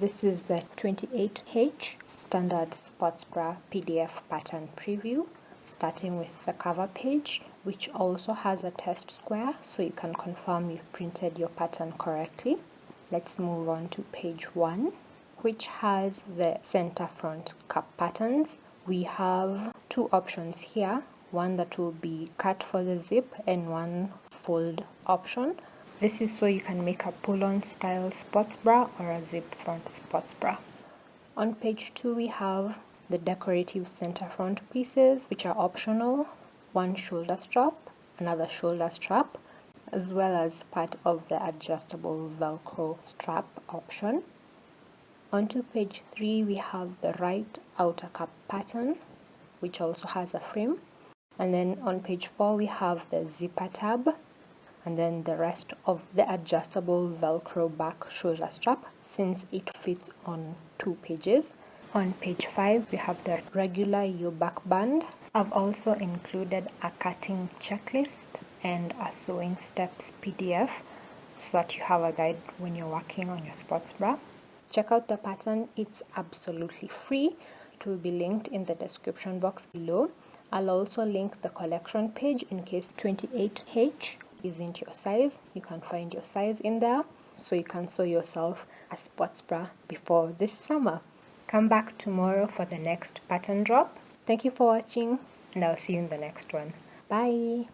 This is the 28H standard sports bra PDF pattern preview, starting with the cover page, which also has a test square so you can confirm you've printed your pattern correctly. Let's move on to page 1, which has the center front cup patterns. We have two options here, one that will be cut for the zip and one fold option. This is so you can make a pull-on style sports bra or a zip front sports bra. On page 2 we have the decorative center front pieces, which are optional, one shoulder strap, another shoulder strap, as well as part of the adjustable Velcro strap option. Onto page 3 we have the right outer cup pattern, which also has a frame. And then on page 4 we have the zipper tab, and then the rest of the adjustable Velcro back shoulder strap, since it fits on 2 pages. On page 5 we have the regular U-back band. I've also included a cutting checklist and a sewing steps PDF so that you have a guide when you're working on your sports bra. Check out the pattern, it's absolutely free. It will be linked in the description box below. I'll also link the collection page in case 28H isn't your size. You can find your size in there so you can sew yourself a sports bra before this summer. Come back tomorrow for the next pattern drop. Thank you for watching, and I'll see you in the next one. Bye!